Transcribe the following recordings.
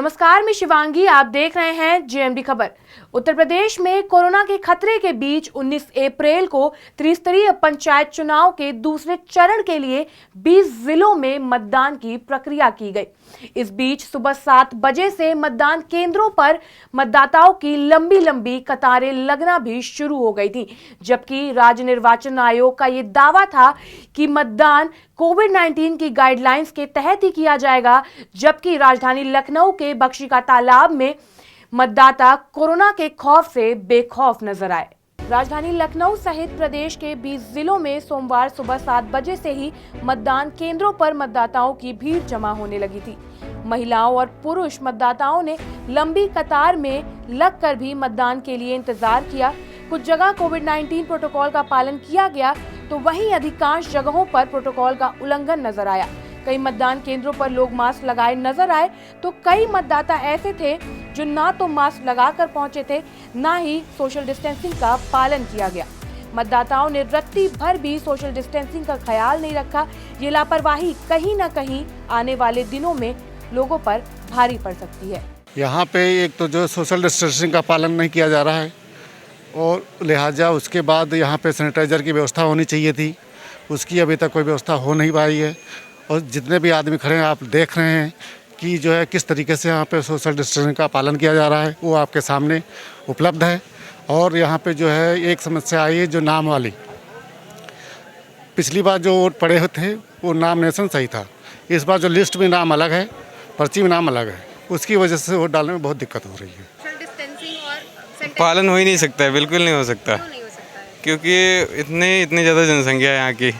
नमस्कार, मैं शिवांगी। आप देख रहे हैं जेएमडी खबर। उत्तर प्रदेश में कोरोना के खतरे के बीच 19 अप्रैल को त्रिस्तरीय पंचायत चुनाव के दूसरे चरण के लिए 20 जिलों में मतदान की प्रक्रिया की गई। इस बीच सुबह 7 बजे से मतदान केंद्रों पर मतदाताओं की लंबी लंबी कतारें लगना भी शुरू हो गई थी, जबकि राज्य निर्वाचन आयोग का ये दावा था कि मतदान कोविड-19 की गाइडलाइंस के तहत ही किया जाएगा, जबकि राजधानी लखनऊ के बख्शी का तालाब में मतदाता कोरोना के खौफ से बेखौफ नजर आए। राजधानी लखनऊ सहित प्रदेश के 20 जिलों में सोमवार सुबह 7 बजे से ही मतदान केंद्रों पर मतदाताओं की भीड़ जमा होने लगी थी। महिलाओं और पुरुष मतदाताओं ने लंबी कतार में लगकर भी मतदान के लिए इंतजार किया। कुछ जगह कोविड-19 प्रोटोकॉल का पालन किया गया, तो वहीं अधिकांश जगहों पर प्रोटोकॉल का उल्लंघन नजर आया। कई मतदान केंद्रों पर लोग मास्क लगाए नजर आए, तो कई मतदाता ऐसे थे जो ना तो मास्क लगाकर पहुंचे थे, ना ही सोशल डिस्टेंसिंग का पालन किया गया। मतदाताओं ने रत्ती भर भी सोशल डिस्टेंसिंग का ख्याल नहीं रखा। ये लापरवाही कहीं न कहीं आने वाले दिनों में लोगों पर भारी पड़ सकती है। यहाँ पे एक तो जो सोशल डिस्टेंसिंग का पालन नहीं किया जा रहा है, और लिहाजा उसके बाद यहाँ पे सैनिटाइज़र की व्यवस्था होनी चाहिए थी, उसकी अभी तक कोई व्यवस्था हो नहीं पाई है। और जितने भी आदमी खड़े हैं, आप देख रहे हैं कि जो है किस तरीके से यहाँ पे सोशल डिस्टेंसिंग का पालन किया जा रहा है, वो आपके सामने उपलब्ध है। और यहाँ पे जो है एक समस्या आई है जो नाम वाली। पिछली बार जो वोट पड़े थे वो नॉमिनेशन सही था, इस बार जो लिस्ट में नाम अलग है, पर्ची में नाम अलग है, उसकी वजह से वोट डालने में बहुत दिक्कत हो रही है। पालन हो ही नहीं सकता है, बिल्कुल नहीं हो सकता, क्योंकि इतनी ज़्यादा जनसंख्या है यहाँ की,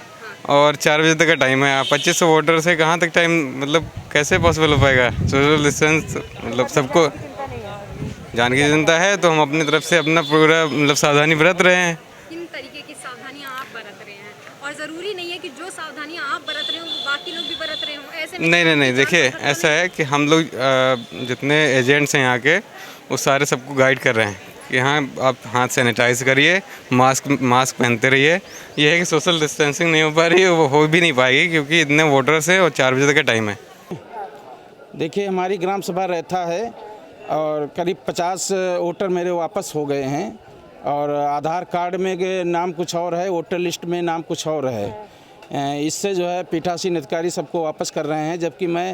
और 4 बजे तक का टाइम है। 2500 वोटर से कहाँ तक टाइम, मतलब कैसे पॉसिबल हो पाएगा? सोशल डिस्टेंस मतलब सबको जान की चिंता है, तो हम अपनी तरफ से अपना पूरा मतलब सावधानी बरत रहे हैं। किन तरीके की सावधानियां आप बरत रहे हैं? और ज़रूरी नहीं है कि जो सावधानियां आप बरत रहे हो वो बाकी लोग भी बरत रहे हो, ऐसे नहीं, देखिए ऐसा है कि हम लोग जितने एजेंट्स हैं यहाँ के, वो सारे सबको गाइड कर रहे हैं कि यहाँ आप हाथ सैनिटाइज करिए, मास्क पहनते रहिए। ये है कि सोशल डिस्टेंसिंग नहीं हो पा रही है, वो हो भी नहीं पाएगी क्योंकि इतने वोटर्स हैं और 4 बजे तक का टाइम है। देखिए, हमारी ग्राम सभा रहता है और करीब 50 वोटर मेरे वापस हो गए हैं, और आधार कार्ड में नाम कुछ और है, वोटर लिस्ट में नाम कुछ और है। इससे जो है पीठासीन अधिकारी सबको वापस कर रहे हैं, जबकि मैं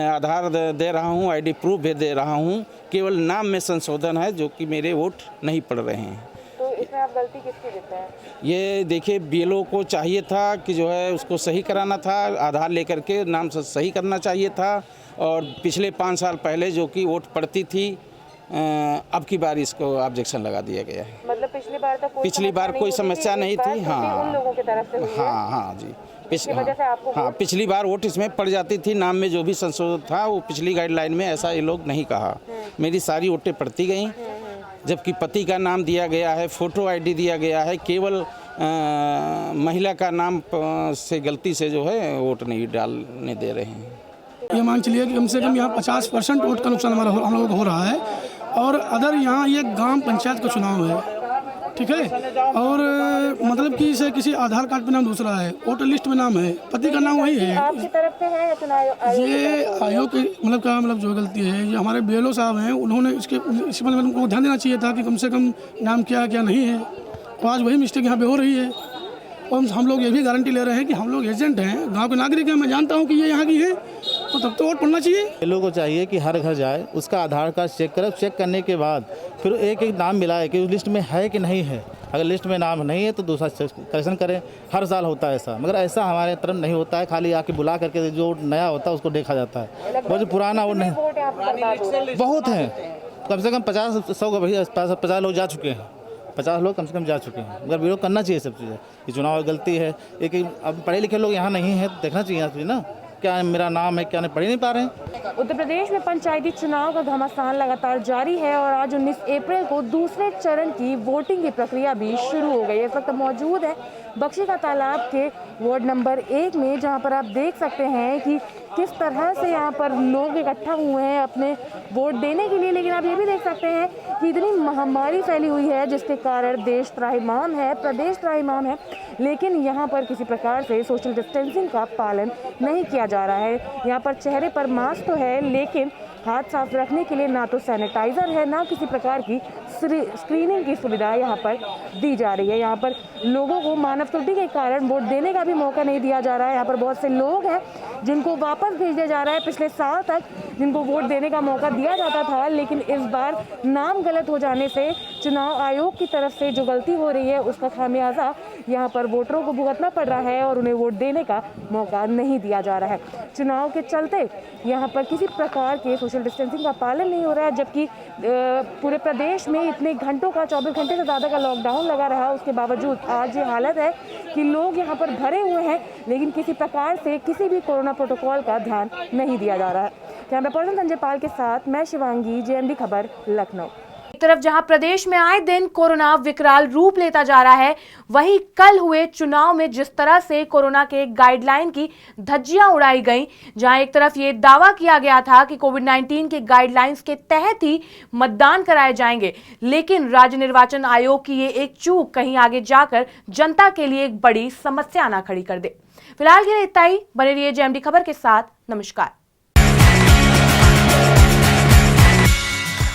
आधार दे रहा हूं, आईडी प्रूफ भी दे रहा हूं, केवल नाम में संशोधन है, जो कि मेरे वोट नहीं पड़ रहे हैं। तो इसमें आप गलती किसकी देते हैं? ये देखिए, बीएलओ को चाहिए था कि जो है उसको सही कराना था, आधार लेकर के नाम सही करना चाहिए था, और पिछले 5 साल पहले जो कि वोट पड़ती थी, अब की बार इसको ऑब्जेक्शन लगा दिया गया है। मतलब पिछली बार कोई समस्या नहीं थी। हाँ, उन लोगों की तरफ से हुई है। हाँ जी, पिछली बार वोट इसमें पड़ जाती थी, नाम में जो भी संशोधन था वो पिछली गाइडलाइन में ऐसा ये लोग नहीं कहा। मेरी सारी वोटें पड़ती गई, जबकि पति का नाम दिया गया है, फोटो आईडी दिया गया है, केवल महिला का नाम से गलती से जो है वोट नहीं डालने दे रहे हैं। ये मान चलिए कि कम से कम यहाँ 50% वोट का नुकसान हम लोगों को हो रहा है, और अदर यहाँ ये ग्राम पंचायत का चुनाव है, ठीक है, और मतलब कि इसे किसी आधार कार्ड पे नाम दूसरा है, वोटर लिस्ट में नाम है, पति का नाम वही है। आपकी तरफ से है या चुनाव ये आयोग की मतलब जो गलती है, ये हमारे बीएलओ साहब हैं, उन्होंने इस पर उनको ध्यान देना चाहिए था कि कम से कम नाम क्या नहीं है, और आज वही मिस्टेक यहाँ पे हो रही है। और हम लोग ये भी गारंटी ले रहे हैं कि हम लोग एजेंट हैं, गांव के नागरिक हैं, मैं जानता हूं कि ये यहाँ की हैं, तो तब तो वोट पड़ना चाहिए। लोगों को चाहिए कि हर घर जाए, उसका आधार कार्ड चेक करे, चेक करने के बाद फिर एक नाम मिलाए कि उस लिस्ट में है कि नहीं है। अगर लिस्ट में नाम नहीं है तो दूसरा करेक्शन करें। हर साल होता है ऐसा, मगर ऐसा हमारे तरफ नहीं होता है। खाली आके बुला करके जो नया होता है उसको देखा जाता है, वो जो पुराना वो नहीं। बहुत है, कम से कम 50 लोग जा चुके हैं, 50 लोग कम से कम जा चुके हैं, मगर विरोध करना चाहिए सब चीज़ें। ये चुनाव गलती है, लेकिन अब पढ़े लिखे लोग यहाँ नहीं हैं, देखना चाहिए ना क्या मेरा नाम है, क्या नहीं, पढ़ नहीं पा रहे हैं। उत्तर प्रदेश में पंचायती चुनाव का घमासान लगातार जारी है, और आज 19 अप्रैल को दूसरे चरण की वोटिंग की प्रक्रिया भी शुरू हो गई है। इस वक्त मौजूद है बख्शी का तालाब के वार्ड नंबर 1 में, जहां पर आप देख सकते हैं कि किस तरह से यहां पर लोग इकट्ठा हुए हैं अपने वोट देने के लिए। लेकिन आप ये भी देख सकते हैं कि इतनी महामारी फैली हुई है, जिसके कारण देश त्राहिमाम है, प्रदेश त्राहिमाम है, लेकिन यहाँ पर किसी प्रकार से सोशल डिस्टेंसिंग का पालन नहीं किया जा रहा है। यहाँ पर चेहरे पर मास्क तो है, लेकिन हाथ साफ रखने के लिए ना तो सैनिटाइजर है, ना किसी प्रकार की स्क्रीनिंग की सुविधा यहाँ पर दी जा रही है। यहाँ पर लोगों को मानव त्रुटि के कारण वोट देने का भी मौका नहीं दिया जा रहा है। यहाँ पर बहुत से लोग हैं जिनको वापस भेज दिया जा रहा है। पिछले साल तक जिनको वोट देने का मौका दिया जाता था, लेकिन इस बार नाम गलत हो जाने से चुनाव आयोग की तरफ से जो गलती हो रही है उसका खामियाजा यहाँ पर वोटरों को भुगतना पड़ रहा है और उन्हें वोट देने का मौका नहीं दिया जा रहा है। चुनाव के चलते यहाँ पर किसी प्रकार के सोशल डिस्टेंसिंग का पालन नहीं हो रहा है, जबकि पूरे प्रदेश में इतने घंटों का 24 घंटे से ज़्यादा का लॉकडाउन लगा रहा। उसके बावजूद आज ये हालत है कि लोग यहाँ पर भरे हुए हैं, लेकिन किसी प्रकार से किसी भी कोरोना प्रोटोकॉल का ध्यान नहीं दिया जा रहा है। कैमरा पर्सन संजय पाल के साथ मैं शिवांगी, JMD खबर, लखनऊ। एक तरफ जहां प्रदेश में आए दिन कोरोना विकराल रूप लेता जा रहा है, वहीं कल हुए चुनाव में जिस तरह से कोरोना के गाइडलाइन की धज्जियां उड़ाई गईं, जहां एक तरफ ये दावा किया गया था कि कोविड-19 के गाइडलाइंस के तहत ही मतदान कराए जाएंगे, लेकिन राज्य निर्वाचन आयोग की ये एक चूक कहीं आगे जाकर जनता के लिए एक बड़ी समस्या ना खड़ी कर दे। फिलहाल के लिए इतना ही। बने रहिए JMD खबर के साथ। नमस्कार।